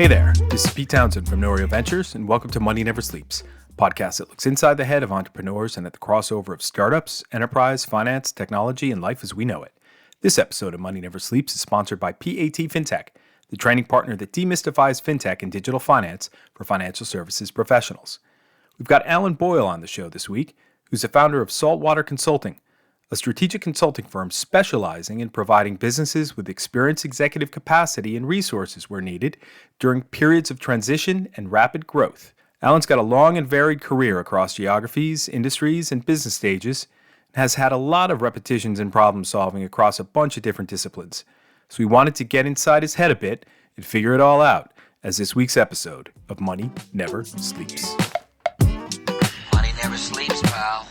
Hey there, this is Pete Townsend from Norio Ventures, and welcome to Money Never Sleeps, a podcast that looks inside the head of entrepreneurs and at the crossover of startups, enterprise, finance, technology, and life as we know it. This episode of Money Never Sleeps is sponsored by PAT FinTech, the training partner that demystifies fintech and digital finance for financial services professionals. We've got Allan Boyle on the show this week, who's the founder of Saltwater Consulting, a strategic consulting firm specializing in providing businesses with experienced executive capacity and resources where needed during periods of transition and rapid growth. Allan's got a long and varied career across geographies, industries, and business stages, and has had a lot of repetitions in problem solving across a bunch of different disciplines. So we wanted to get inside his head a bit and figure it all out as this week's episode of Money Never Sleeps. Money never sleeps, pal.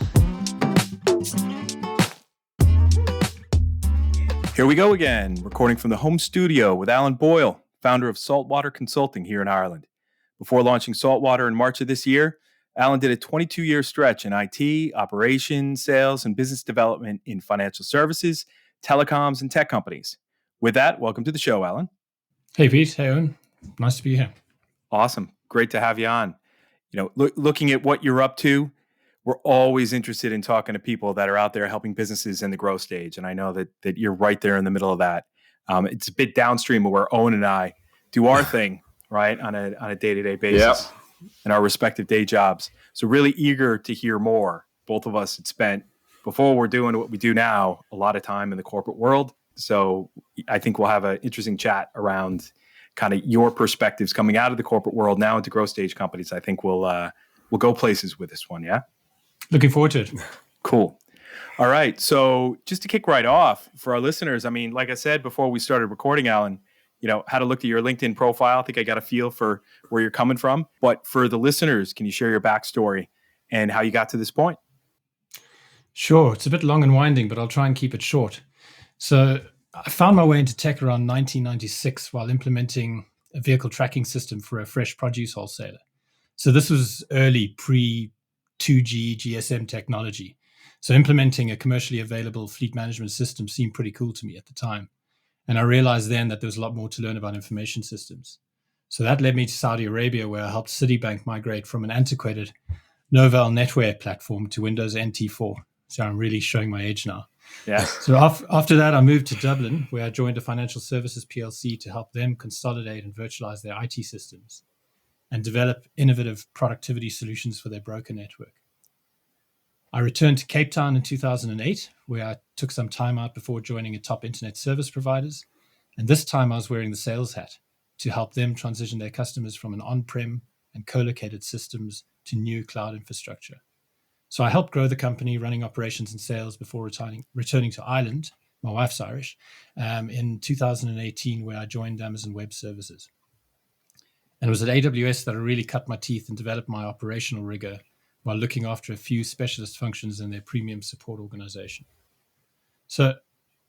Here we go again, recording from the home studio with Allan Boyle, founder of Saltwater Consulting here in Ireland. Before launching Saltwater in March of this year, Allan did a 22-year stretch in IT, operations, sales, and business development in financial services, telecoms, and tech companies. With that, welcome to the show, Allan. Hey, Pete. Hey, Eoin. Nice to be here. Awesome. Great to have you on. Looking at what you're up to, we're always interested in talking to people that are out there helping businesses in the growth stage. And I know that you're right there in the middle of that. It's a bit downstream of where Eoin and I do our thing, right, on a day-to-day basis in our respective day jobs. So really eager to hear more. Both of us had spent, before we're doing what we do now, a lot of time in the corporate world. So I think we'll have an interesting chat around kind of your perspectives coming out of the corporate world now into growth stage companies. I think we'll go places with this one, yeah? Looking forward to it. Cool. All right. So just to kick right off for our listeners, I mean, like I said before we started recording, Allan, had a look at your LinkedIn profile. I think I got a feel for where you're coming from. But for the listeners, can you share your backstory and how you got to this point? Sure. It's a bit long and winding, but I'll try and keep it short. So I found my way into tech around 1996 while implementing a vehicle tracking system for a fresh produce wholesaler. So this was early pre-2G GSM technology. So implementing a commercially available fleet management system seemed pretty cool to me at the time. And I realized then that there was a lot more to learn about information systems. So that led me to Saudi Arabia, where I helped Citibank migrate from an antiquated Novell NetWare platform to Windows NT4. So I'm really showing my age now. Yeah. So after that, I moved to Dublin, where I joined a financial services PLC to help them consolidate and virtualize their IT systems and develop innovative productivity solutions for their broker network. I returned to Cape Town in 2008, where I took some time out before joining a top internet service providers. And this time I was wearing the sales hat to help them transition their customers from an on-prem and co-located systems to new cloud infrastructure. So I helped grow the company running operations and sales before returning to Ireland, my wife's Irish, in 2018, where I joined Amazon Web Services. And it was at AWS that I really cut my teeth and developed my operational rigor while looking after a few specialist functions in their premium support organization. So,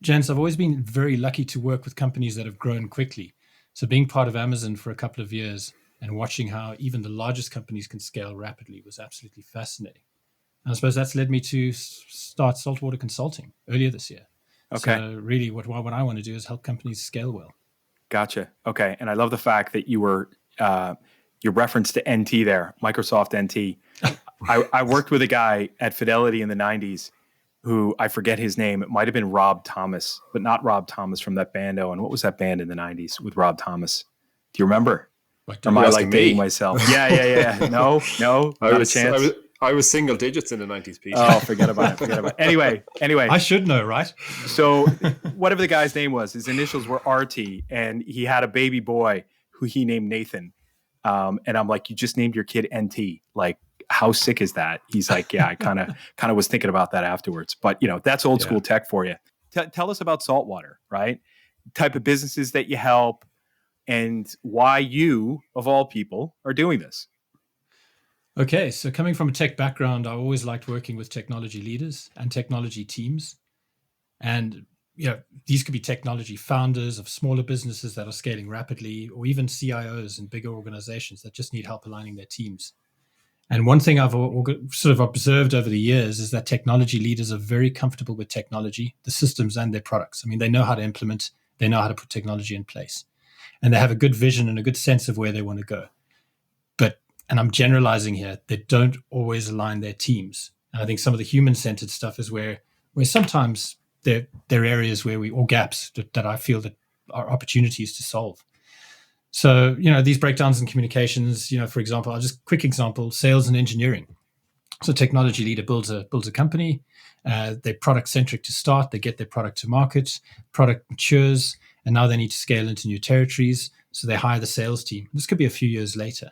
gents, I've always been very lucky to work with companies that have grown quickly. So being part of Amazon for a couple of years and watching how even the largest companies can scale rapidly was absolutely fascinating. And I suppose that's led me to start Saltwater Consulting earlier this year. Okay. So really what I want to do is help companies scale well. Gotcha. Okay. And I love the fact that you were, your reference to NT there, Microsoft NT. I worked with a guy at Fidelity in the 90s who I forget his name. It might have been Rob Thomas, but not Rob Thomas from that band. Oh, and what was that band in the 90s with Rob Thomas? Do you remember? Like, or am I like dating myself? Yeah. No, not a chance. I was single digits in the 90s, Pete. Oh, forget about it. Anyway. I should know, right? So whatever the guy's name was, his initials were RT, and he had a baby boy who he named Nathan. And I'm like, you just named your kid NT. Like, how sick is that? He's like, yeah, I kind of was thinking about that afterwards. But, that's old school tech for you. Tell us about Saltwater, right? Type of businesses that you help and why you, of all people, are doing this. Okay, so coming from a tech background, I always liked working with technology leaders and technology teams. And these could be technology founders of smaller businesses that are scaling rapidly, or even CIOs in bigger organizations that just need help aligning their teams. And one thing I've sort of observed over the years is that technology leaders are very comfortable with technology, the systems and their products. I mean, they know how to implement, they know how to put technology in place. and they have a good vision and a good sense of where they want to go. And I'm generalizing here, they don't always align their teams. And I think some of the human-centered stuff is where sometimes there are areas or gaps that I feel that are opportunities to solve. So, these breakdowns in communications, for example, quick example, sales and engineering. So technology leader builds a company, they're product-centric to start, they get their product to market, product matures, and now they need to scale into new territories. So they hire the sales team. This could be a few years later.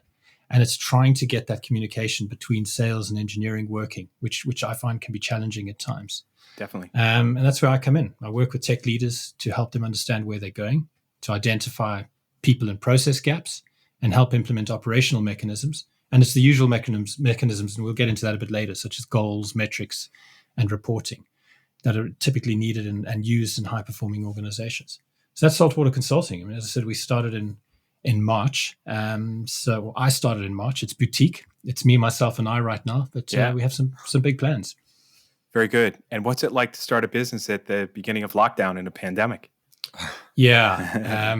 And it's trying to get that communication between sales and engineering working, which I find can be challenging at times. Definitely. And that's where I come in. I work with tech leaders to help them understand where they're going, to identify people and process gaps, and help implement operational mechanisms. And it's the usual mechanisms, and we'll get into that a bit later, such as goals, metrics, and reporting that are typically needed and used in high-performing organizations. So that's Saltwater Consulting. I mean, as I said, we started in March. So I started in March. It's boutique. It's me, myself, and I right now, but we have some big plans. Very good. And what's it like to start a business at the beginning of lockdown in a pandemic? Yeah.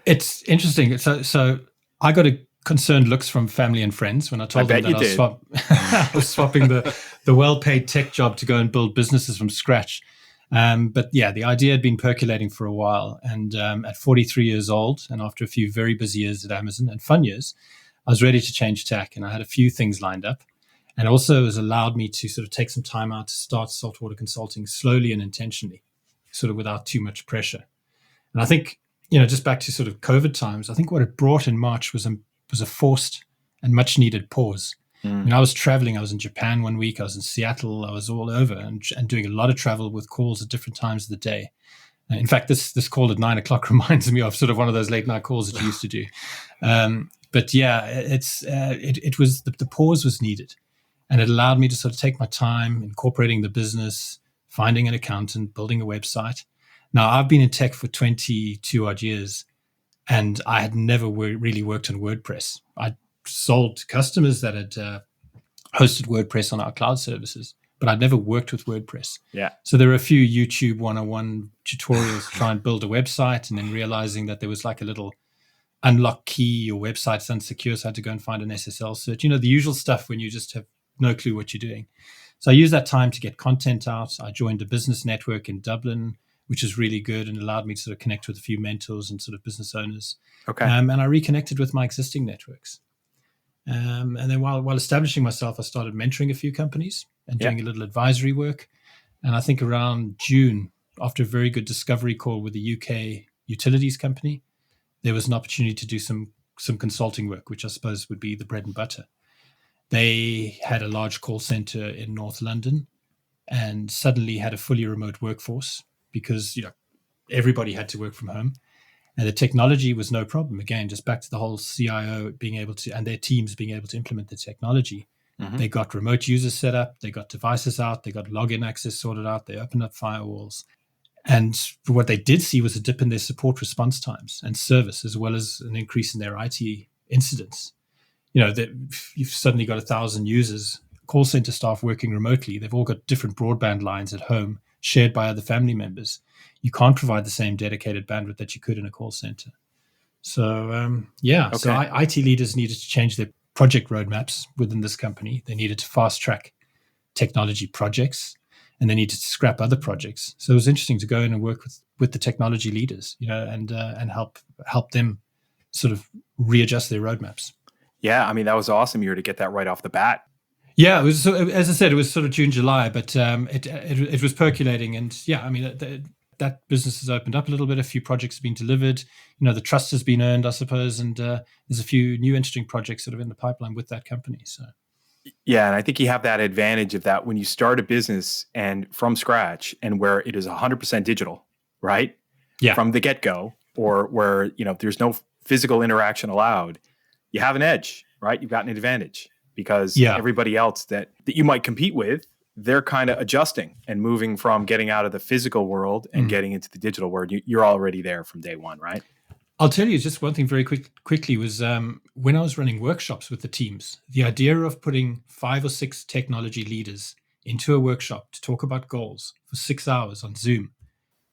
It's interesting. So I got concerned looks from family and friends when I told them that I was swapping the well-paid tech job to go and build businesses from scratch. But yeah, the idea had been percolating for a while. And at 43 years old, and after a few very busy years at Amazon and fun years, I was ready to change tack. And I had a few things lined up. And also it has allowed me to sort of take some time out to start Saltwater Consulting slowly and intentionally, sort of without too much pressure. And I think, just back to sort of COVID times, I think what it brought in March was a forced and much needed pause. I mean, I was traveling. I was in Japan one week. I was in Seattle. I was all over and doing a lot of travel with calls at different times of the day. In fact, this call at 9:00 reminds me of sort of one of those late night calls that you used to do. But yeah, it was the pause was needed, and it allowed me to sort of take my time, incorporating the business, finding an accountant, building a website. Now, I've been in tech for 22 odd years, and I had never really worked on WordPress. I sold to customers that had hosted WordPress on our cloud services, but I'd never worked with WordPress. Yeah. So there were a few YouTube 101 tutorials to try and build a website, and then realizing that there was like a little unlock key, your website's unsecure, so I had to go and find an SSL search. The usual stuff when you just have no clue what you're doing. So I used that time to get content out. I joined a business network in Dublin, which is really good and allowed me to sort of connect with a few mentors and sort of business owners. Okay. And I reconnected with my existing networks. And then while establishing myself, I started mentoring a few companies and doing a little advisory work. And I think around June, after a very good discovery call with the UK utilities company, there was an opportunity to do some consulting work, which I suppose would be the bread and butter. They had a large call center in North London and suddenly had a fully remote workforce because everybody had to work from home. And the technology was no problem. Again, just back to the whole CIO being able to, and their teams being able to implement the technology. Mm-hmm. They got remote users set up, they got devices out, they got login access sorted out, they opened up firewalls. And what they did see was a dip in their support response times and service, as well as an increase in their IT incidents. You've suddenly got 1,000 users, call center staff working remotely. They've all got different broadband lines at home, shared by other family members. You can't provide the same dedicated bandwidth that you could in a call center. So, Okay. So IT leaders needed to change their project roadmaps within this company. They needed to fast track technology projects, and they needed to scrap other projects. So it was interesting to go in and work with the technology leaders, and help them sort of readjust their roadmaps. Yeah, I mean, that was awesome. You were to get that right off the bat. Yeah, it was. As I said, it was sort of June, July, but it was percolating, and yeah, I mean that business has opened up a little bit. A few projects have been delivered. The trust has been earned, I suppose, and there's a few new interesting projects sort of in the pipeline with that company. So. Yeah, and I think you have that advantage of that when you start a business and from scratch, and where it is 100% digital, right? Yeah. From the get-go, or where there's no physical interaction allowed, you have an edge, right? You've got an advantage. Because everybody else that you might compete with, they're kind of adjusting and moving from getting out of the physical world and getting into the digital world. You're already there from day one, right? I'll tell you just one thing very quickly was when I was running workshops with the teams, the idea of putting 5 or 6 technology leaders into a workshop to talk about goals for 6 hours on Zoom,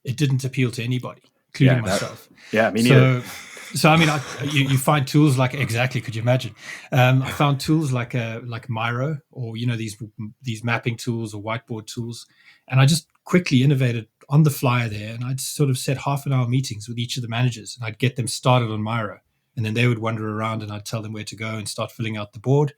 it didn't appeal to anybody. including myself. Me neither. So I mean, you find tools like, exactly, could you imagine? I found tools like Miro, or these mapping tools or whiteboard tools, and I just quickly innovated on the fly there. And I'd sort of set half-an-hour meetings with each of the managers, and I'd get them started on Miro, and then they would wander around, and I'd tell them where to go and start filling out the board.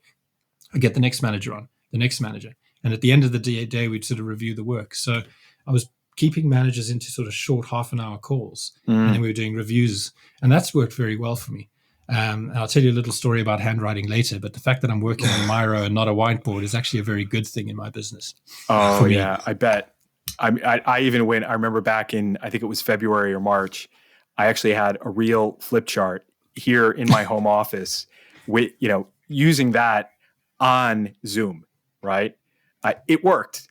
I'd get the next manager on, the next manager, and at the end of the day, we'd sort of review the work. So I was keeping managers into sort of short half-an-hour calls, and then we were doing reviews, and that's worked very well for me. And I'll tell you a little story about handwriting later, but the fact that I'm working on Miro and not a whiteboard is actually a very good thing in my business. Oh, yeah, I bet. I even went, I remember back in, I think it was February or March, I actually had a real flip chart here in my home office with, using that on Zoom, right? It worked.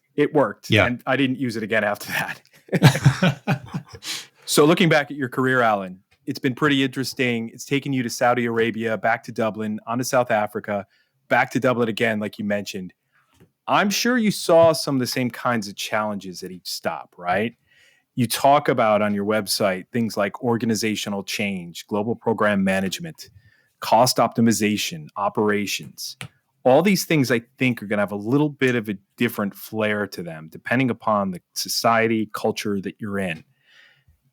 Yeah. And I didn't use it again after that. So looking back at your career, Allan, it's been pretty interesting. It's taken you to Saudi Arabia, back to Dublin, on to South Africa, back to Dublin again, like you mentioned. I'm sure you saw some of the same kinds of challenges at each stop, right? You talk about on your website things like organizational change, global program management, cost optimization, operations. All these things I think are going to have a little bit of a different flair to them, depending upon the society, culture that you're in.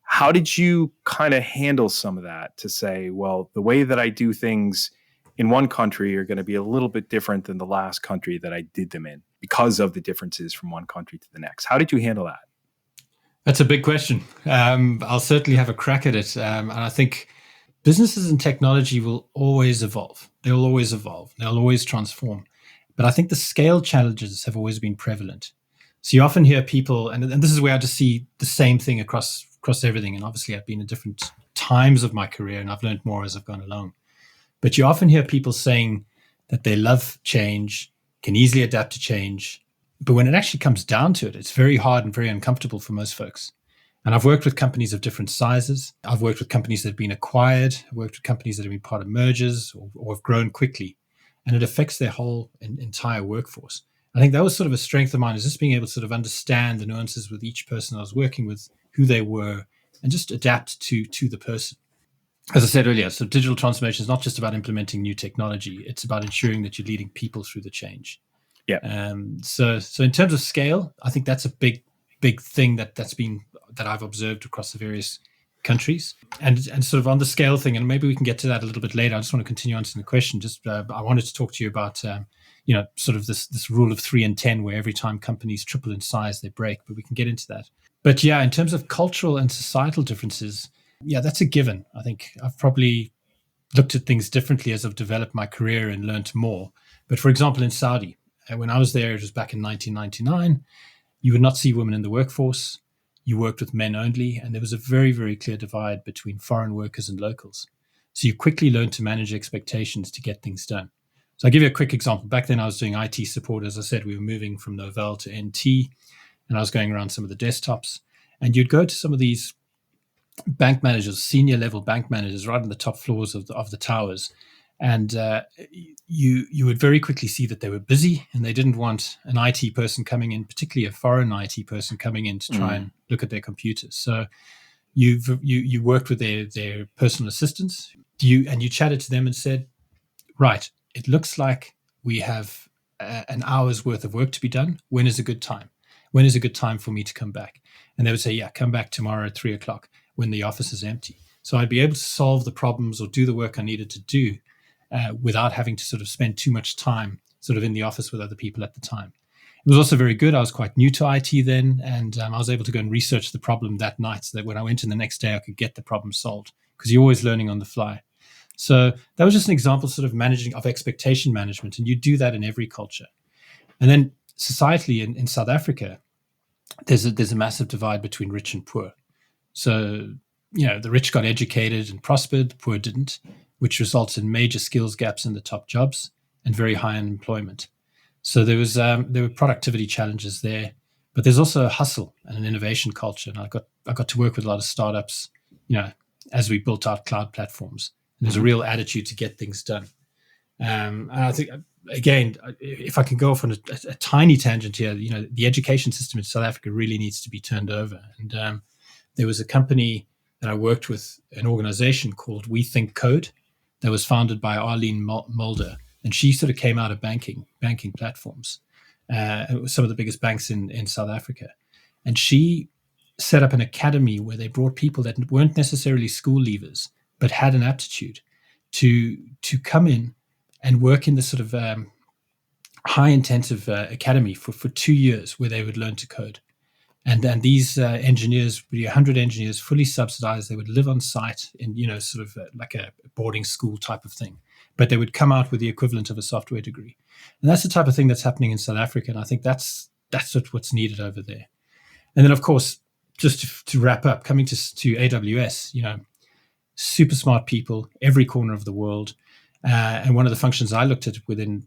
How did you kind of handle some of that to say, well, the way that I do things in one country are going to be a little bit different than the last country that I did them in because of the differences from one country to the next? How did you handle that? That's a big question. I'll certainly have a crack at it. And I think businesses and technology will always evolve. They'll always evolve. They'll always transform. But I think the scale challenges have always been prevalent. So you often hear people, and this is where I just see the same thing across everything. And obviously I've been in different times of my career and I've learned more as I've gone along. But you often hear people saying that they love change, can easily adapt to change. But when it actually comes down to it, it's very hard and very uncomfortable for most folks. And I've worked with companies of different sizes. I've worked with companies that have been acquired. I've worked with companies that have been part of mergers or have grown quickly. And it affects their whole entire workforce. I think that was sort of a strength of mine, is just being able to sort of understand the nuances with each person I was working with, who they were, and just adapt to the person. As I said earlier, so digital transformation is not just about implementing new technology. It's about ensuring that you're leading people through the change. Yeah. So in terms of scale, I think that's a big thing that I've observed across the various countries, and sort of on the scale thing. And maybe we can get to that a little bit later. I just want to continue answering the question. I wanted to talk to you about sort of this rule of 3 and 10, where every time companies triple in size, they break. But we can get into that. But yeah, in terms of cultural and societal differences, yeah, that's a given. I think I've probably looked at things differently as I've developed my career and learned more. But for example, in Saudi, when I was there, it was back in 1999, you would not see women in the workforce. You worked with men only, and there was a very, very clear divide between foreign workers and locals. So you quickly learn to manage expectations to get things done. So I'll give you a quick example. Back then I was doing IT support. As I said, we were moving from Novell to NT, and I was going around some of the desktops. And you'd go to some of these bank managers, senior level bank managers, right on the top floors of the towers. And you would very quickly see that they were busy, and they didn't want an IT person coming in, particularly a foreign IT person coming in to try and look at their computers. So you worked with their personal assistants, and you chatted to them and said, right, it looks like we have an hour's worth of work to be done. When is a good time? When is a good time for me to come back? And they would say, yeah, come back tomorrow at 3:00 when the office is empty. So I'd be able to solve the problems or do the work I needed to do without having to sort of spend too much time sort of in the office with other people at the time. It was also very good. I was quite new to IT then, and I was able to go and research the problem that night so that when I went in the next day, I could get the problem solved, because you're always learning on the fly. So that was just an example sort of expectation management, and you do that in every culture. And then societally in South Africa, there's a massive divide between rich and poor. So, the rich got educated and prospered, the poor didn't, which results in major skills gaps in the top jobs and very high unemployment. So there were productivity challenges there, but there's also a hustle and an innovation culture. And I got to work with a lot of startups, as we built out cloud platforms. And there's a real attitude to get things done. And I think, again, if I can go off on a tiny tangent here, the education system in South Africa really needs to be turned over. And there was a company and I worked with an organization called We Think Code that was founded by Arlene Mulder, and she sort of came out of banking platforms, some of the biggest banks in South Africa, and she set up an academy where they brought people that weren't necessarily school leavers but had an aptitude to come in and work in this sort of high intensive academy for 2 years where they would learn to code. And then these engineers, 100 engineers, fully subsidized. They would live on site in, sort of like a boarding school type of thing. But they would come out with the equivalent of a software degree. And that's the type of thing that's happening in South Africa. And I think that's what's needed over there. And then, of course, just to wrap up, coming to AWS, super smart people, every corner of the world. And one of the functions I looked at within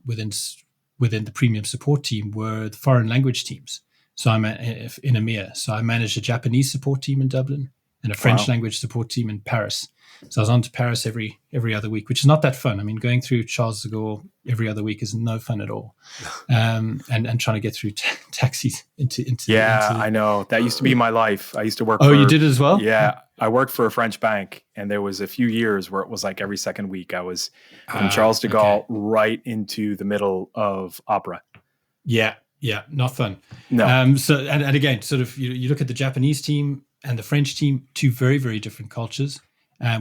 the premium support team were the foreign language teams. So I'm in EMEA. So I managed a Japanese support team in Dublin and a French language support team in Paris. So I was on to Paris every other week, which is not that fun. I mean, going through Charles de Gaulle every other week is no fun at all. And trying to get through taxis into I know. That used to be my life. I used to work you did as well? Yeah. I worked for a French bank, and there was a few years where it was like every second week I was from Charles de Gaulle right into the middle of opera. Yeah, not fun. No. So and again, sort of you look at the Japanese team and the French team, two very, very different cultures,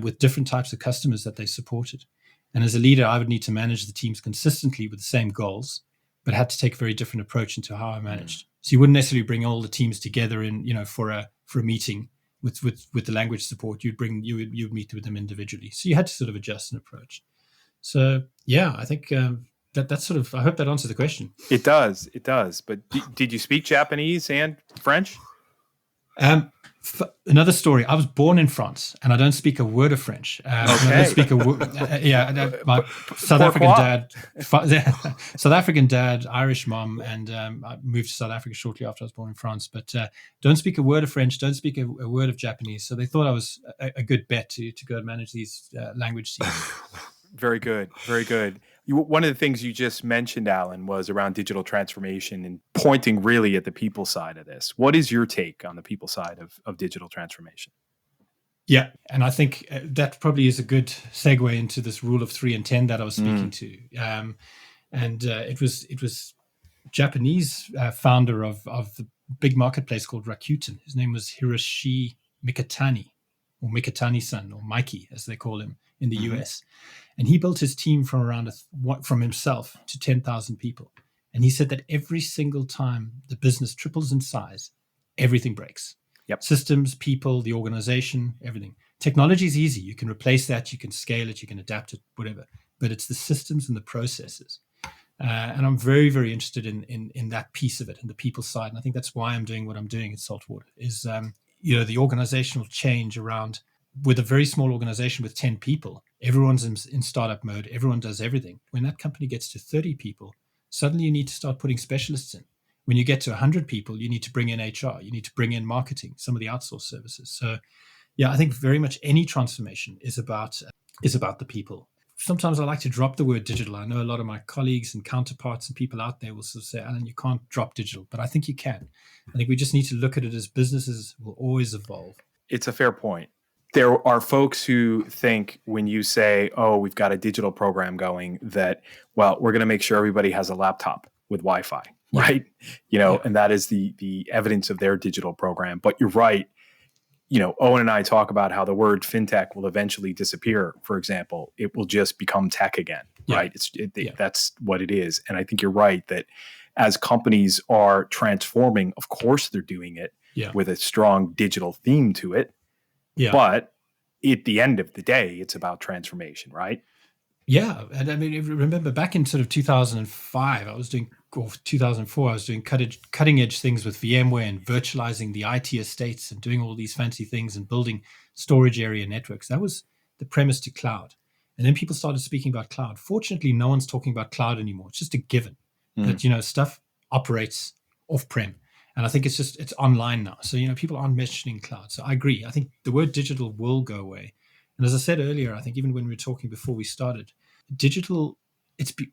with different types of customers that they supported. And as a leader, I would need to manage the teams consistently with the same goals, but had to take a very different approach into how I managed. So you wouldn't necessarily bring all the teams together for a meeting with the language support. You'd meet with them individually. So you had to sort of adjust an approach. So yeah, I think that's sort of, I hope that answers the question. It does. But did you speak Japanese and French? Another story. I was born in France, and I don't speak a word of French. I don't speak a word. My South African dad, Irish mom, and I moved to South Africa shortly after I was born in France. But don't speak a word of French. Don't speak a word of Japanese. So they thought I was a good bet to go and manage these language teams. Very good. Very good. One of the things you just mentioned, Allan, was around digital transformation and pointing really at the people side of this. What is your take on the people side of digital transformation? Yeah, and I think that probably is a good segue into this rule of 3 and 10 that I was speaking to. It was Japanese founder of the big marketplace called Rakuten. His name was Hiroshi Mikitani, or Mikitani-san, or Mikey, as they call him in the US. And he built his team from himself to 10,000 people. And he said that every single time the business triples in size, everything breaks. Yep. Systems, people, the organization, everything. Technology is easy. You can replace that. You can scale it. You can adapt it, whatever. But it's the systems and the processes. And I'm very, very interested in that piece of it, and the people side. And I think that's why I'm doing what I'm doing at Saltwater, is the organizational change around, with a very small organization with 10 people, everyone's in startup mode. Everyone does everything. When that company gets to 30 people, suddenly you need to start putting specialists in. When you get to 100 people, you need to bring in HR. You need to bring in marketing, some of the outsourced services. So, yeah, I think very much any transformation is about the people. Sometimes I like to drop the word digital. I know a lot of my colleagues and counterparts and people out there will sort of say, Allan, you can't drop digital, but I think you can. I think we just need to look at it as businesses will always evolve. It's a fair point. There are folks who think when you say, oh, we've got a digital program going, that, well, we're going to make sure everybody has a laptop with Wi-Fi, right? And that is the evidence of their digital program. But you're right. Eoin and I talk about how the word fintech will eventually disappear. For example, it will just become tech again, right? That's what it is. And I think you're right that as companies are transforming, of course they're doing it with a strong digital theme to it. Yeah. But at the end of the day, it's about transformation, right? Yeah. And I mean, remember back in sort of 2005, or 2004, I was doing cutting edge things with VMware and virtualizing the IT estates and doing all these fancy things and building storage area networks. That was the premise to cloud. And then people started speaking about cloud. Fortunately, no one's talking about cloud anymore. It's just a given that, stuff operates off-prem. And I think it's online now. So, people aren't mentioning cloud. So I agree. I think the word digital will go away. And as I said earlier, I think even when we were talking before we started, digital,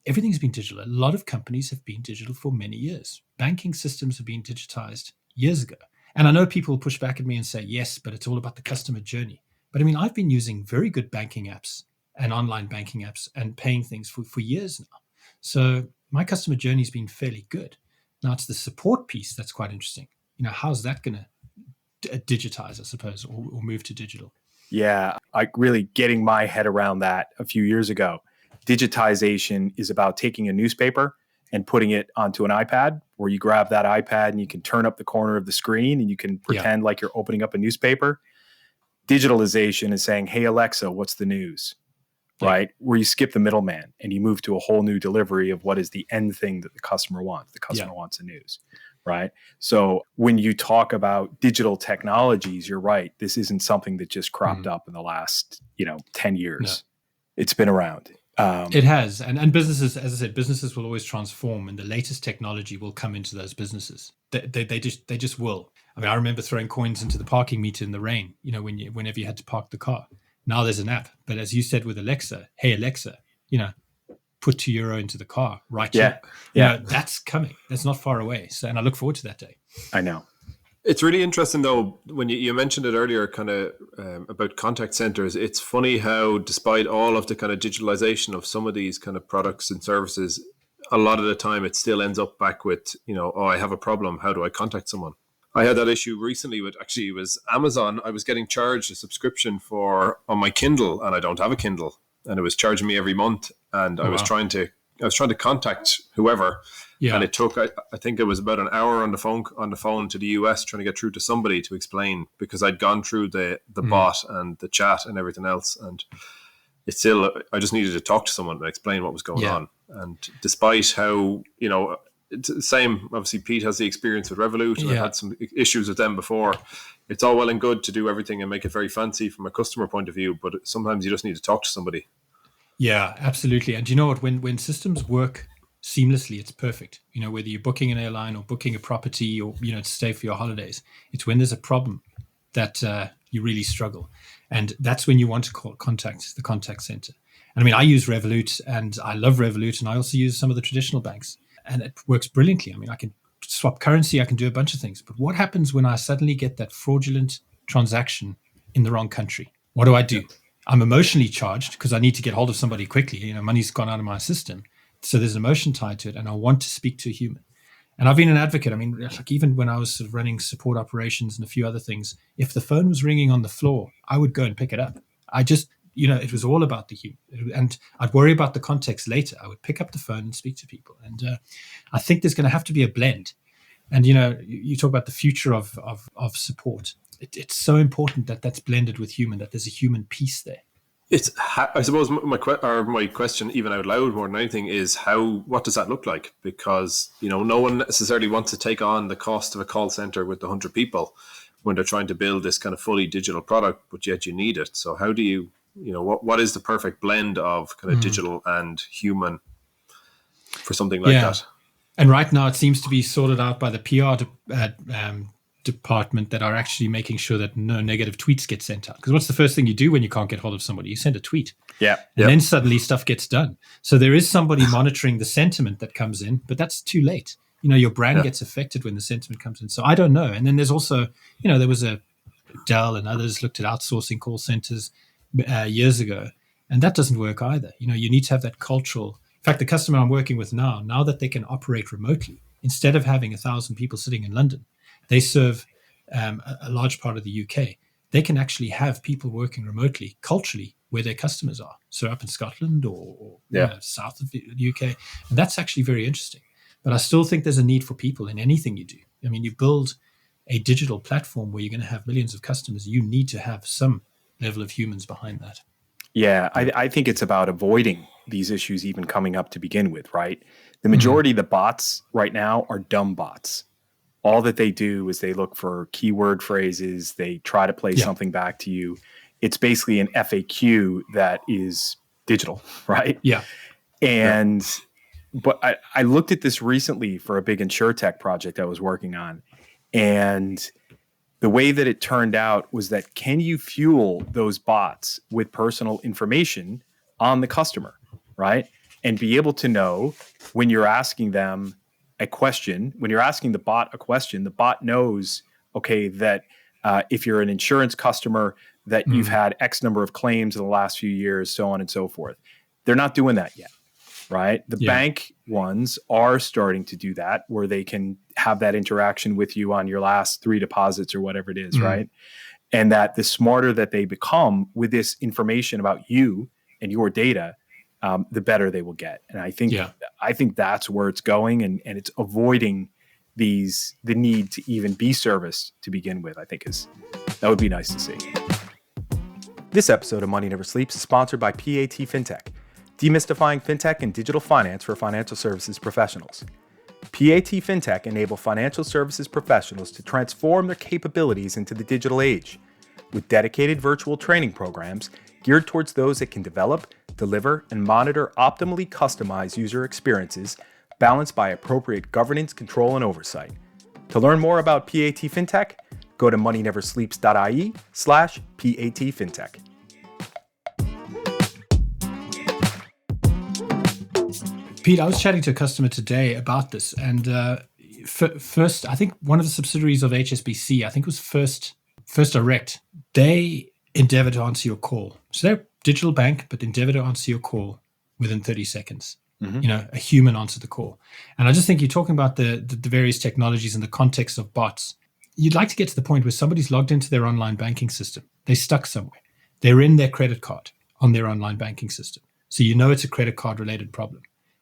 everything's been digital. A lot of companies have been digital for many years. Banking systems have been digitized years ago. And I know people push back at me and say, yes, but it's all about the customer journey. But I mean, I've been using very good banking apps and online banking apps and paying things for years now. So my customer journey has been fairly good. Now it's the support piece that's quite interesting. How's that going to digitize, I suppose, or move to digital? Yeah, I really getting my head around that a few years ago. Digitization is about taking a newspaper and putting it onto an iPad, where you grab that iPad and you can turn up the corner of the screen and you can pretend like you're opening up a newspaper. Digitalization is saying, hey, Alexa, what's the news? Right? Where you skip the middleman and you move to a whole new delivery of what is the end thing that the customer wants. The customer wants the news, right? So when you talk about digital technologies, you're right. This isn't something that just cropped up in the last, 10 years. No. It's been around. It has. And businesses, as I said, businesses will always transform, and the latest technology will come into those businesses. They just will. I mean, I remember throwing coins into the parking meter in the rain, whenever you had to park the car. Now there's an app. But as you said with Alexa, hey, Alexa, put €2 into the car right here. Yeah. That's coming. That's not far away. So, and I look forward to that day. I know. It's really interesting, though, when you mentioned it earlier, kind of about contact centers. It's funny how, despite all of the kind of digitalization of some of these kind of products and services, a lot of the time it still ends up back with, I have a problem. How do I contact someone? I had that issue recently with, actually, it was Amazon. I was getting charged a subscription on my Kindle, and I don't have a Kindle, and it was charging me every month. And I was trying to contact whoever. Yeah. And it took, I think it was about an hour on the phone to the US trying to get through to somebody to explain, because I'd gone through the bot and the chat and everything else. And it's still, I just needed to talk to someone and explain what was going on. And despite how, it's the same, obviously Pete has the experience with Revolut, and I've had some issues with them before. It's all well and good to do everything and make it very fancy from a customer point of view, but sometimes you just need to talk to somebody. Yeah, absolutely. And you know what, when systems work seamlessly, it's perfect. Whether you're booking an airline or booking a property or, to stay for your holidays, it's when there's a problem that you really struggle. And that's when you want to contact the contact center. And I mean, I use Revolut and I love Revolut, and I also use some of the traditional banks, and it works brilliantly. I mean, I can swap currency, I can do a bunch of things. But what happens when I suddenly get that fraudulent transaction in the wrong country? What do? I'm emotionally charged because I need to get hold of somebody quickly. Money's gone out of my system. So there's an emotion tied to it, and I want to speak to a human. And I've been an advocate. I mean, like even when I was sort of running support operations and a few other things, if the phone was ringing on the floor, I would go and pick it up. I just, it was all about the human. And I'd worry about the context later. I would pick up the phone and speak to people. And I think there's going to have to be a blend. And, you talk about the future of support. It's so important that that's blended with human, that there's a human piece there. I suppose my question, even out loud more than anything, is what does that look like? Because, no one necessarily wants to take on the cost of a call center with 100 people when they're trying to build this kind of fully digital product, but yet you need it. So how do you, what is the perfect blend of kind of digital and human for something like that? And right now it seems to be sorted out by the PR department that are actually making sure that no negative tweets get sent out. Because what's the first thing you do when you can't get hold of somebody? You send a tweet. And then suddenly stuff gets done. So there is somebody monitoring the sentiment that comes in, but that's too late. Your brand gets affected when the sentiment comes in. So I don't know. And then there's also, there was a Dell and others looked at outsourcing call centers years ago, and that doesn't work either. You need to have that cultural. In fact, the customer I'm working with now that they can operate remotely, instead of having 1,000 people sitting in London, they serve a large part of the UK. They can actually have people working remotely, culturally, where their customers are. So up in Scotland or south of the UK. And that's actually very interesting. But I still think there's a need for people in anything you do. I mean, you build a digital platform where you're going to have millions of customers. You need to have some level of humans behind that. Yeah, I think it's about avoiding these issues even coming up to begin with, right? The majority of the bots right now are dumb bots. All that they do is they look for keyword phrases. They try to play something back to you. It's basically an FAQ that is digital, right? Yeah. And but I looked at this recently for a big insurtech project I was working on. And the way that it turned out was that, can you fuel those bots with personal information on the customer, right? And be able to know when you're asking them a question, when you're asking the bot a question, the bot knows, okay, that if you're an insurance customer, that you've had X number of claims in the last few years, so on and so forth. They're not doing that yet, right? The bank ones are starting to do that, where they can have that interaction with you on your last 3 deposits or whatever it is, right? And that the smarter that they become with this information about you and your data, the better they will get. And I think that's where it's going, and it's avoiding the need to even be serviced to begin with. I think that would be nice to see. This episode of Money Never Sleeps is sponsored by PAT FinTech, demystifying fintech and digital finance for financial services professionals. PAT FinTech enable financial services professionals to transform their capabilities into the digital age, with dedicated virtual training programs geared towards those that can develop, deliver, and monitor optimally customized user experiences balanced by appropriate governance, control, and oversight. To learn more about PAT FinTech, go to moneyneversleeps.ie/PAT FinTech. Pete, I was chatting to a customer today about this, and first, I think one of the subsidiaries of HSBC, I think it was First Direct, they endeavor to answer your call. So they're a digital bank, but endeavor to answer your call within 30 seconds. A human answered the call. And I just think you're talking about the various technologies in the context of bots. You'd like to get to the point where somebody's logged into their online banking system. They're stuck somewhere. They're in their credit card on their online banking system. So you know it's a credit card related problem.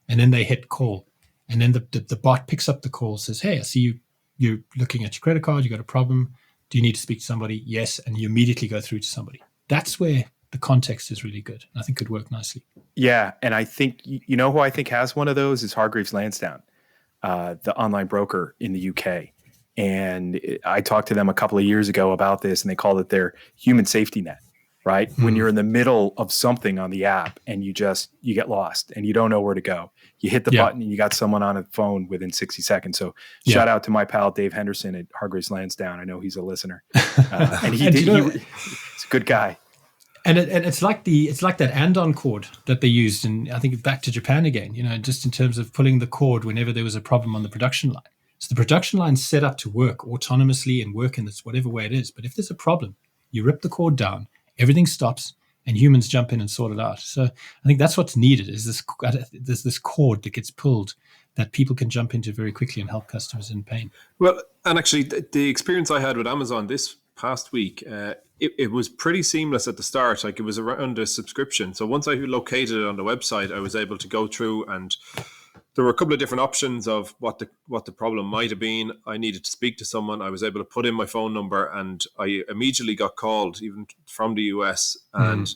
And then they hit call. And then the bot picks up the call, says, hey, I see you're looking at your credit card. You got a problem. Do you need to speak to somebody? Yes. And you immediately go through to somebody. That's where the context is really good. I think could work nicely. Yeah. And I think, who I think has one of those is Hargreaves Lansdowne, the online broker in the UK. And I talked to them a couple of years ago about this, and they called it their human safety net, right? When you're in the middle of something on the app and you get lost and you don't know where to go, you hit the button and you got someone on a phone within 60 seconds. So shout out to my pal, Dave Henderson at Hargreaves Lansdowne. I know he's a listener, and he's a good guy. And it's like that andon cord that they used, and I think back to Japan again, just in terms of pulling the cord whenever there was a problem on the production line. So the production line's set up to work autonomously and work in this whatever way it is. But if there's a problem, you rip the cord down, everything stops, and humans jump in and sort it out. So I think that's what's needed is there's this cord that gets pulled that people can jump into very quickly and help customers in pain. Well, and actually the experience I had with Amazon this past week, it was pretty seamless at the start. Like, it was around a subscription. So once I located it on the website, I was able to go through, and there were a couple of different options of what the problem might have been. I needed to speak to someone. I was able to put in my phone number, and I immediately got called, even from the US, and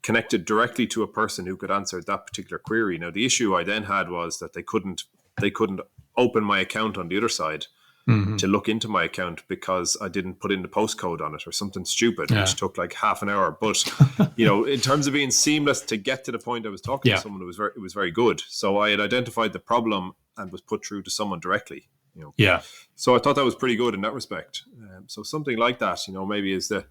connected directly to a person who could answer that particular query. Now, the issue I then had was that they couldn't open my account on the other side to look into my account because I didn't put in the postcode on it or something stupid, which took like half an hour. But, in terms of being seamless to get to the point I was talking to someone, it was very good. So I had identified the problem and was put through to someone directly. So I thought that was pretty good in that respect. So something like that, maybe is the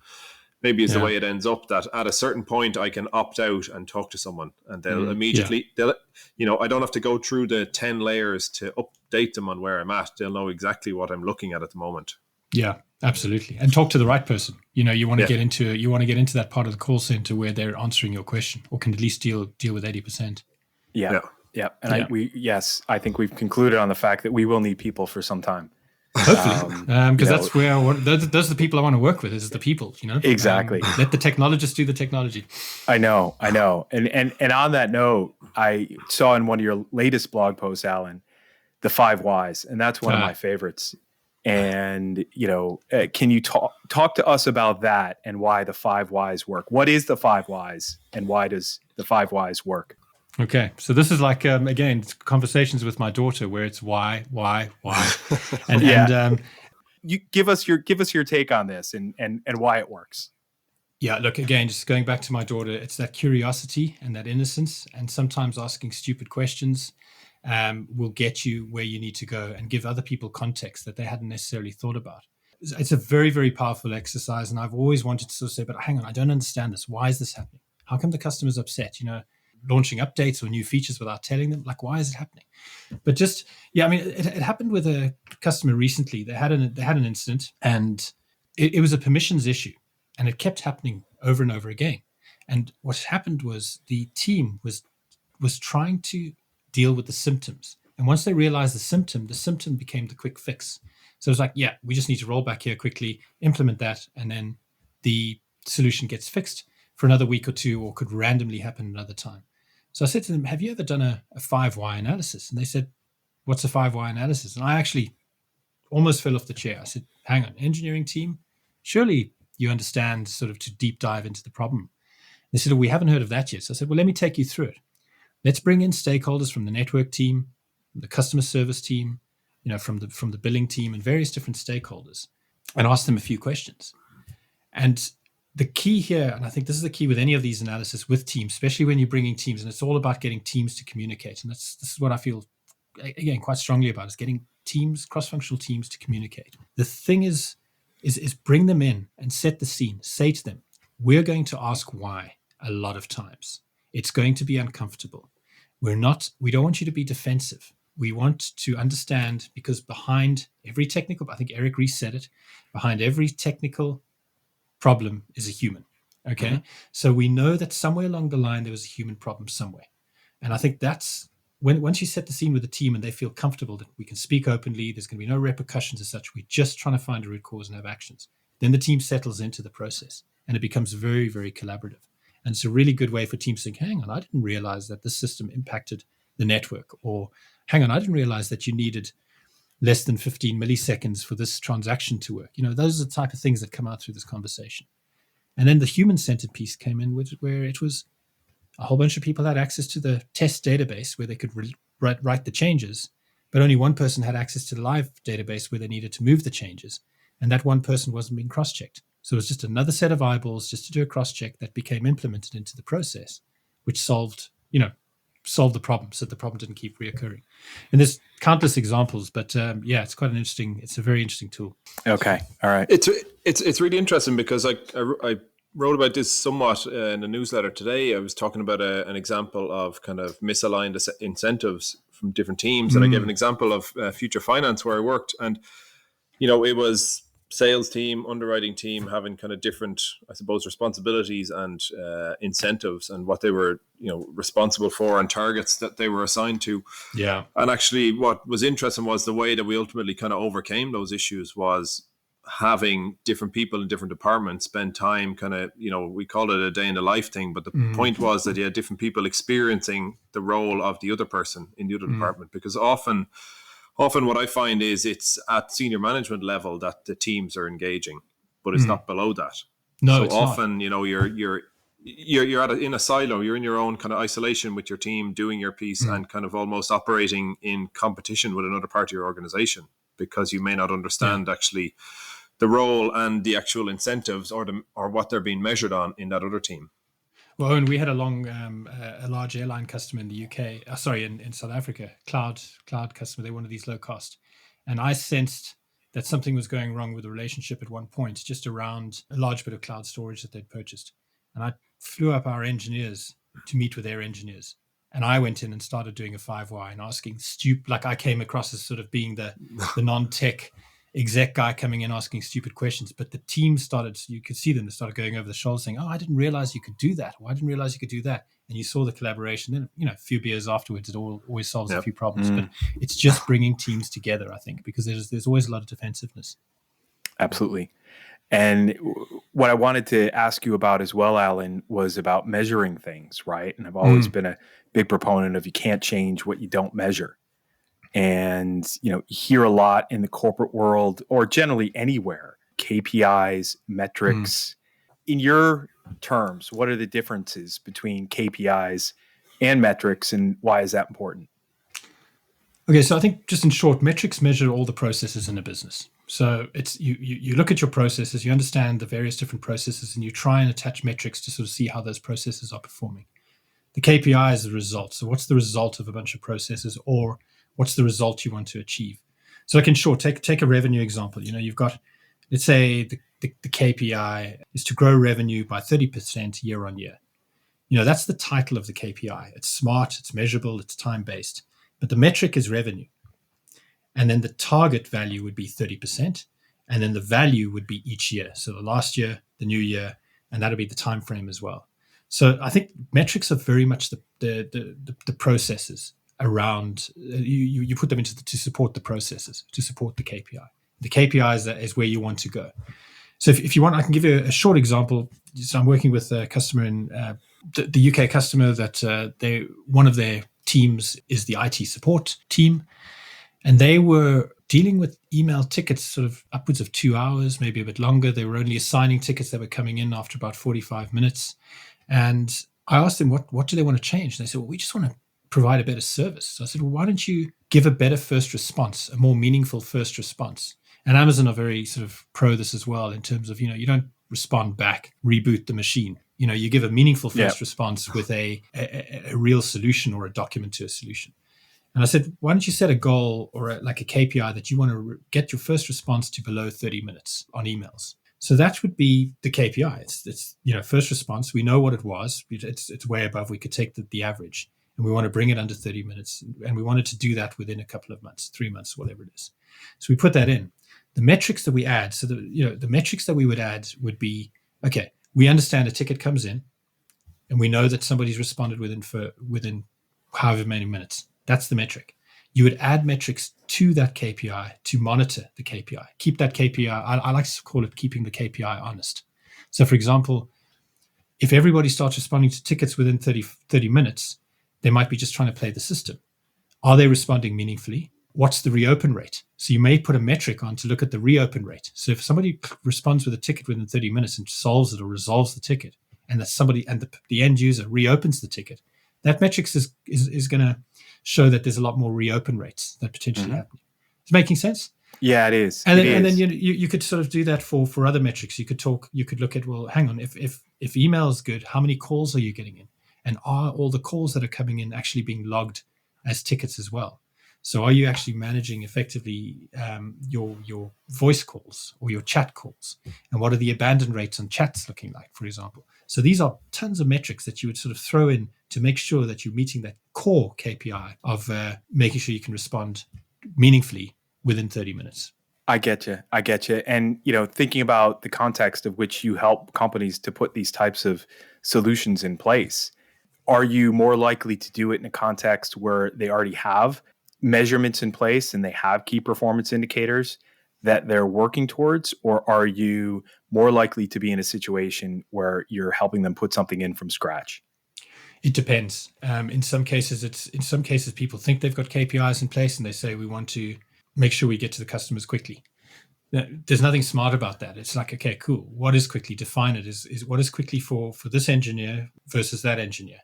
way it ends up, that at a certain point I can opt out and talk to someone, and they'll immediately, I don't have to go through the 10 layers to update them on where I'm at. They'll know exactly what I'm looking at the moment. Yeah, absolutely. And talk to the right person. You want to get into that part of the call center where they're answering your question, or can at least deal with 80%. Yeah. And I think we've concluded on the fact that we will need people for some time. Hopefully, because that's where those are the people I want to work with. Is the people, Exactly. Let the technologists do the technology. I know. And on that note, I saw in one of your latest blog posts, Allan, the 5 whys, and that's one of my favorites. And can you talk to us about that and why the 5 whys work? What is the 5 whys, and why does the 5 whys work? Okay, so this is like again, it's conversations with my daughter where it's why, and you give us your take on this and why it works. Yeah, look, again, just going back to my daughter, it's that curiosity and that innocence, and sometimes asking stupid questions will get you where you need to go and give other people context that they hadn't necessarily thought about. It's a very, very powerful exercise, and I've always wanted to sort of say, but hang on, I don't understand this. Why is this happening? How come the customer's upset? Launching updates or new features without telling them, like, why is it happening? But just, it happened with a customer recently. They had an incident, and it was a permissions issue, and it kept happening over and over again. And what happened was the team was trying to deal with the symptoms. And once they realized the symptom became the quick fix. So it was like, yeah, we just need to roll back here quickly, implement that, and then the solution gets fixed for another week or two, or could randomly happen another time. So I said to them, have you ever done a 5 why analysis? And they said, what's a 5 why analysis? And I actually almost fell off the chair. I said, hang on, engineering team, surely you understand sort of to deep dive into the problem. They said, oh, we haven't heard of that yet. So I said, well, let me take you through it. Let's bring in stakeholders from the network team, the customer service team, from the billing team, and various different stakeholders, and ask them a few questions. And the key here, and I think this is the key with any of these analysis with teams, especially when you're bringing teams, and it's all about getting teams to communicate. And this is what I feel, again, quite strongly about, is getting teams, cross-functional teams, to communicate. The thing is bring them in and set the scene. Say to them, we're going to ask why a lot of times. It's going to be uncomfortable. We don't want you to be defensive. We want to understand, because behind every technical, I think Eric Ries said it, behind every technical problem is a human. Okay. Mm-hmm. So we know that somewhere along the line, there was a human problem somewhere. And I think that's once you set the scene with the team and they feel comfortable that we can speak openly, there's going to be no repercussions as such. We're just trying to find a root cause and have actions. Then the team settles into the process and it becomes very, very collaborative. And it's a really good way for teams to think, hang on, I didn't realize that this system impacted the network, or hang on, I didn't realize that you needed less than 15 milliseconds for this transaction to work. Those are the type of things that come out through this conversation. And then the human-centered piece came in, where it was a whole bunch of people had access to the test database where they could write the changes, but only one person had access to the live database where they needed to move the changes. And that one person wasn't being cross-checked. So it was just another set of eyeballs just to do a cross-check that became implemented into the process, which solved the problem, so the problem didn't keep reoccurring. And there's countless examples, but it's it's a very interesting tool. Okay. All right. It's really interesting because I wrote about this somewhat in a newsletter today. I was talking about an example of kind of misaligned incentives from different teams. And I gave an example of Future Finance where I worked, and, it was sales team, underwriting team having kind of different, I suppose, responsibilities and incentives and what they were, responsible for and targets that they were assigned to. Yeah. And actually what was interesting was the way that we ultimately kind of overcame those issues was having different people in different departments spend time kind of, we call it a day in the life thing, but the point was that you had different people experiencing the role of the other person in the other department, because often what I find is it's at senior management level that the teams are engaging, but it's not below that. No, so it's often, not. You're in a silo, you're in your own kind of isolation with your team doing your piece and kind of almost operating in competition with another part of your organization, because you may not understand actually the role and the actual incentives or what they're being measured on in that other team. Well, and we had a large airline customer in the UK, in South Africa, cloud customer. They're one of these low cost. And I sensed that something was going wrong with the relationship at one point, just around a large bit of cloud storage that they'd purchased. And I flew up our engineers to meet with their engineers. And I went in and started doing a 5 why and asking like I came across as sort of being the non-tech exec guy coming in asking stupid questions, but the team you could see them, they started going over the shoulder saying, oh, I didn't realize you could do that. Or I didn't realize you could do that. And you saw the collaboration. Then, a few beers afterwards, it always solves a few problems. But it's just bringing teams together, I think, because there's always a lot of defensiveness. Absolutely. And what I wanted to ask you about as well, Allan, was about measuring things, right? And I've always been a big proponent of you can't change what you don't measure. And, you hear a lot in the corporate world or generally anywhere, KPIs, metrics. In your terms, what are the differences between KPIs and metrics, and why is that important? Okay, so I think just in short, metrics measure all the processes in a business. So it's you look at your processes, you understand the various different processes, and you try and attach metrics to sort of see how those processes are performing. The KPI is the result. So what's the result of a bunch of processes, or what's the result you want to achieve? So like in short, take a revenue example. You've got, let's say the KPI is to grow revenue by 30% year on year. That's the title of the KPI. It's smart, it's measurable, it's time-based, but the metric is revenue. And then the target value would be 30%. And then the value would be each year. So the last year, the new year, and that'll be the time frame as well. So I think metrics are very much the processes around. You put them to support the processes, to support the KPI. The KPI is where you want to go. So if you want, I can give you a short example. So I'm working with a customer in the UK customer that one of their teams is the IT support team, and they were dealing with email tickets sort of upwards of 2 hours, maybe a bit longer. They were only assigning tickets that were coming in after about 45 minutes. And I asked them, what do they want to change? And they said, well, we just want to provide a better service. So I said, well, why don't you give a better first response, a more meaningful first response? And Amazon are very sort of pro this as well in terms of, you don't respond back, reboot the machine. You give a meaningful first response with a real solution or a document to a solution. And I said, why don't you set a goal or like a KPI that you want to get your first response to below 30 minutes on emails? So that would be the KPI. It's first response. We know what it was. It's way above. We could take the average, and we want to bring it under 30 minutes. And we wanted to do that within a couple of months, 3 months, whatever it is. So we put that in. The metrics that we add. So the metrics that we would add would be, okay, we understand a ticket comes in, and we know that somebody's responded within however many minutes. That's the metric. You would add metrics to that KPI to monitor the KPI. Keep that KPI, I like to call it keeping the KPI honest. So for example, if everybody starts responding to tickets within 30 minutes, they might be just trying to play the system. Are they responding meaningfully? What's the reopen rate? So you may put a metric on to look at the reopen rate. So if somebody responds with a ticket within 30 minutes and solves it or resolves the ticket, and that somebody and the end user reopens the ticket, that metrics is going to show that there's a lot more reopen rates that potentially happen. Is it making sense? Yeah, it is. And then you could sort of do that for other metrics. You could look at, well, hang on, if email is good, how many calls are you getting in? And are all the calls that are coming in actually being logged as tickets as well? So are you actually managing effectively your voice calls or your chat calls? And what are the abandon rates on chats looking like, for example? So these are tons of metrics that you would sort of throw in to make sure that you're meeting that core KPI of making sure you can respond meaningfully within 30 minutes. I get you. And, thinking about the context of which you help companies to put these types of solutions in place, are you more likely to do it in a context where they already have measurements in place and they have key performance indicators that they're working towards? Or are you more likely to be in a situation where you're helping them put something in from scratch? It depends. In some cases, people think they've got KPIs in place and they say, we want to make sure we get to the customers quickly. There's nothing smart about that. It's like, okay, cool. What is quickly? Define it. Is what is quickly for this engineer versus that engineer?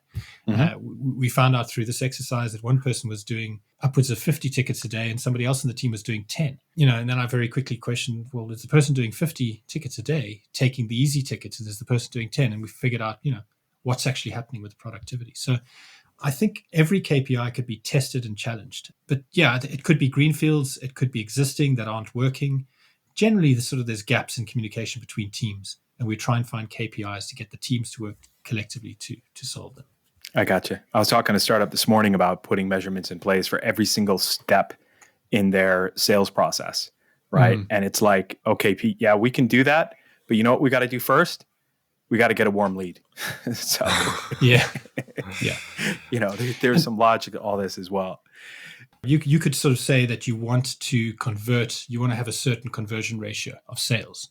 We found out through this exercise that one person was doing upwards of 50 tickets a day and somebody else in the team was doing 10. And then I very quickly questioned, well, is the person doing 50 tickets a day taking the easy tickets, and is the person doing 10? And we figured out, what's actually happening with the productivity. So I think every KPI could be tested and challenged. But yeah, it could be greenfields, it could be existing that aren't working. Generally, there's gaps in communication between teams, and we try and find KPIs to get the teams to work collectively to solve them. I got you. I was talking to a startup this morning about putting measurements in place for every single step in their sales process, right? And it's like, okay, Pete, yeah, we can do that, but you know what we got to do first? We got to get a warm lead. So yeah. There's some logic to all this as well. You could sort of say that you want to have a certain conversion ratio of sales.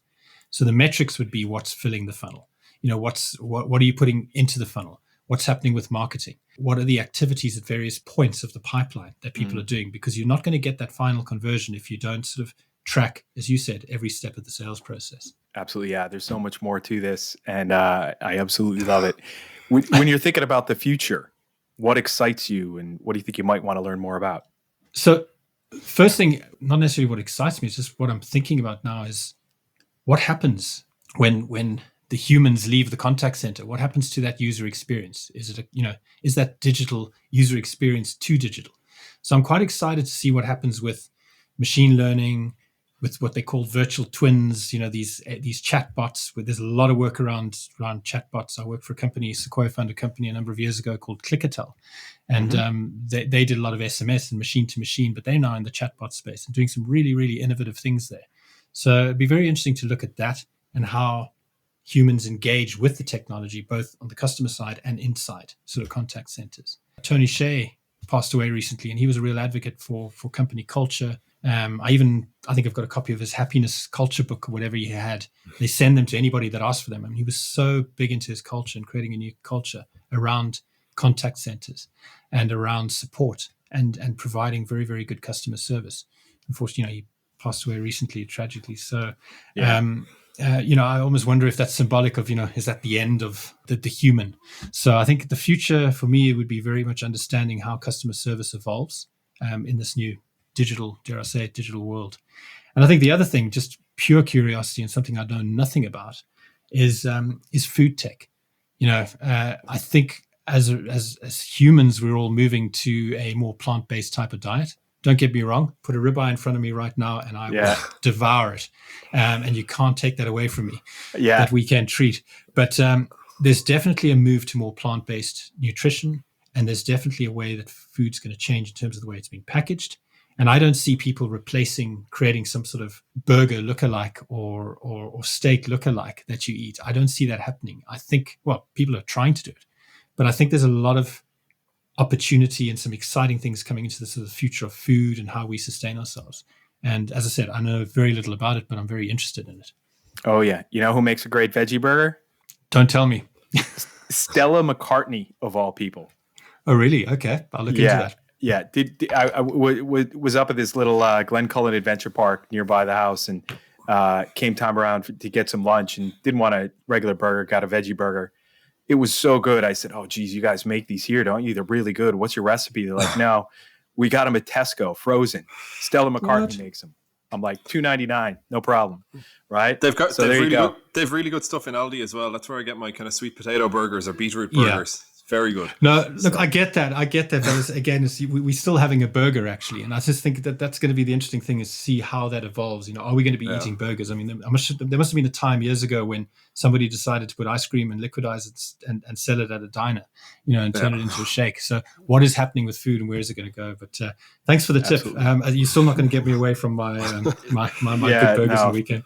So the metrics would be what's filling the funnel. What are you putting into the funnel? What's happening with marketing? What are the activities at various points of the pipeline that people are doing? Because you're not going to get that final conversion if you don't sort of track, as you said, every step of the sales process. Absolutely. Yeah. There's so much more to this. And I absolutely love it. When you're thinking about the future, what excites you and what do you think you might want to learn more about? So first thing, not necessarily what excites me, it's just what I'm thinking about now is what happens when the humans leave the contact center? What happens to that user experience? Is that digital user experience too digital? So I'm quite excited to see what happens with machine learning, with what they call virtual twins, these chatbots, where there's a lot of work around chatbots. I worked for a company, Sequoia funded company a number of years ago called Clickatel. And they did a lot of SMS and machine to machine, but they're now in the chatbot space and doing some really, really innovative things there. So it'd be very interesting to look at that and how humans engage with the technology, both on the customer side and inside sort of contact centers. Tony Shea passed away recently, and he was a real advocate for company culture. I think I've got a copy of his happiness culture book or whatever he had. They send them to anybody that asked for them. I mean, he was so big into his culture and creating a new culture around contact centers and around support and providing very, very good customer service. Unfortunately, he passed away recently, tragically. So, I almost wonder if that's symbolic of, is that the end of the human? So I think the future for me would be very much understanding how customer service evolves in this new digital world. And I think the other thing, just pure curiosity and something I know nothing about, is food tech. I think as humans, we're all moving to a more plant-based type of diet. Don't get me wrong, put a ribeye in front of me right now and I will devour it. And you can't take that away from me, that weekend treat. But there's definitely a move to more plant-based nutrition, and there's definitely a way that food's going to change in terms of the way it's being packaged. And I don't see people creating some sort of burger lookalike or steak lookalike that you eat. I don't see that happening. I think, people are trying to do it, but I think there's a lot of opportunity and some exciting things coming into the sort of future of food and how we sustain ourselves. And as I said, I know very little about it, but I'm very interested in it. Oh, yeah. You know who makes a great veggie burger? Don't tell me. Stella McCartney, of all people. Oh, really? Okay. I'll look into that. Yeah, I was up at this little Glen Cullen Adventure Park nearby the house, and came time around to get some lunch and didn't want a regular burger, got a veggie burger. It was so good. I said, "Oh, geez, you guys make these here, don't you? They're really good. What's your recipe?" They're like, "No, we got them at Tesco, frozen. Stella McCartney makes them." I'm like, $2.99, no problem, right? They've really good stuff in Aldi as well. That's where I get my kind of sweet potato burgers or beetroot burgers. Very good. No, look, I get that. But again, we're still having a burger, actually. And I just think that's going to be the interesting thing, is to see how that evolves. Are we going to be eating burgers? I mean, there must have been a time years ago when somebody decided to put ice cream and liquidize it and sell it at a diner, and turn it into a shake. So what is happening with food and where is it going to go? But thanks for the tip. You're still not going to get me away from my good burgers on the weekend.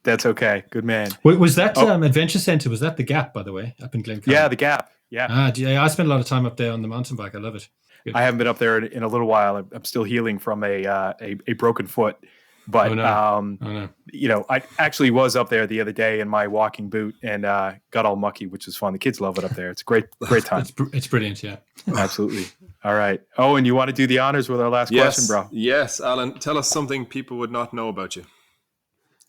That's okay. Good man. Was that Adventure Center? Was that the Gap, by the way, up in Glen Cullen? Yeah, the Gap. Yeah. I spent a lot of time up there on the mountain bike. I love it. Good. I haven't been up there in a little while. I'm still healing from a broken foot, but I actually was up there the other day in my walking boot and got all mucky, which was fun. The kids love it up there. It's a great time. It's brilliant. Yeah, absolutely. All right. Oh, and you want to do the honors with our last question, bro? Yes, Allan. Tell us something people would not know about you.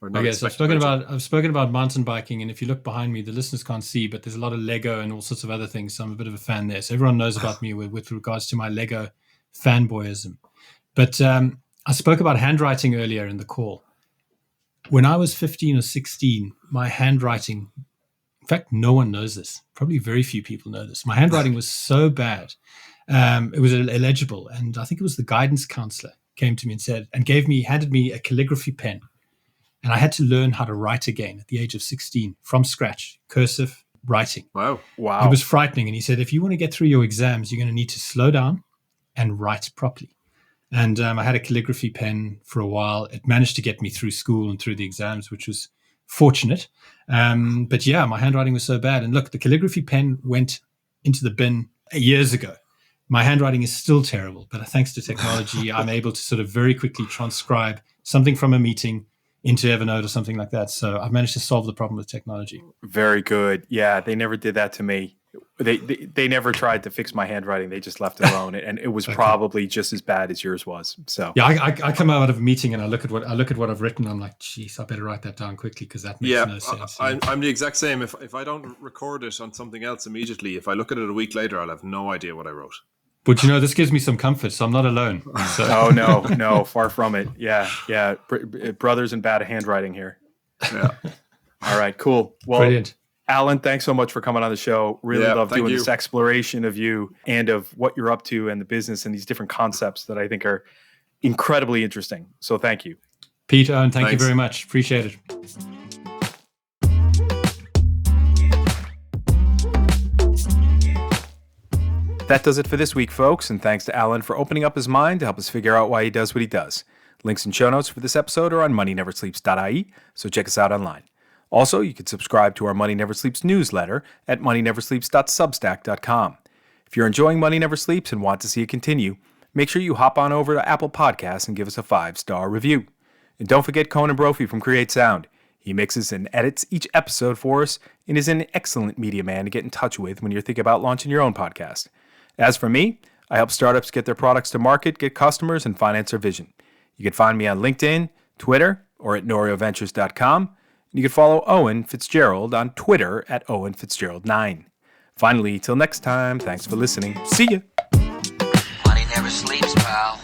Okay, so I've spoken about mountain biking, and if you look behind me, the listeners can't see, but there's a lot of Lego and all sorts of other things. So I'm a bit of a fan there. So everyone knows about me with regards to my Lego fanboyism. But I spoke about handwriting earlier in the call. When I was 15 or 16, my handwriting, in fact, no one knows this. Probably very few people know this. My handwriting was so bad. It was illegible. And I think it was the guidance counselor came to me and handed me a calligraphy pen. And I had to learn how to write again at the age of 16 from scratch, cursive writing. Wow. It was frightening. And he said, if you want to get through your exams, you're going to need to slow down and write properly. And I had a calligraphy pen for a while. It managed to get me through school and through the exams, which was fortunate. But yeah, my handwriting was so bad. And look, the calligraphy pen went into the bin years ago. My handwriting is still terrible, but thanks to technology, I'm able to sort of very quickly transcribe something from a meeting into Evernote or something like that. So I've managed to solve the problem with technology. Very good. Yeah, they never did that to me. They never tried to fix my handwriting. They just left it alone, and it was probably just as bad as yours was. So yeah, I come out of a meeting and I look at what I've written. I'm like, geez, I better write that down quickly because that makes no sense. I'm the exact same. If I don't record it on something else immediately, if I look at it a week later, I'll have no idea what I wrote. But this gives me some comfort, so I'm not alone. So. Oh no, far from it. Yeah, brothers in bad handwriting here. Yeah. All right, cool. Well, brilliant. Allan, thanks so much for coming on the show. Really love doing this exploration of you and of what you're up to and the business and these different concepts that I think are incredibly interesting. So thank you. Pete, Eoin, thank you very much. Appreciate it. That does it for this week, folks, and thanks to Allan for opening up his mind to help us figure out why he does what he does. Links and show notes for this episode are on moneyneversleeps.ie, so check us out online. Also, you can subscribe to our Money Never Sleeps newsletter at moneyneversleeps.substack.com. If you're enjoying Money Never Sleeps and want to see it continue, make sure you hop on over to Apple Podcasts and give us a 5-star review. And don't forget Conan Brophy from Create Sound. He mixes and edits each episode for us and is an excellent media man to get in touch with when you're thinking about launching your own podcast. As for me, I help startups get their products to market, get customers, and finance their vision. You can find me on LinkedIn, Twitter, or at norioventures.com. And you can follow Eoin Fitzgerald on Twitter at OwenFitzgerald9. Finally, till next time, thanks for listening. See ya! Money never sleeps, pal.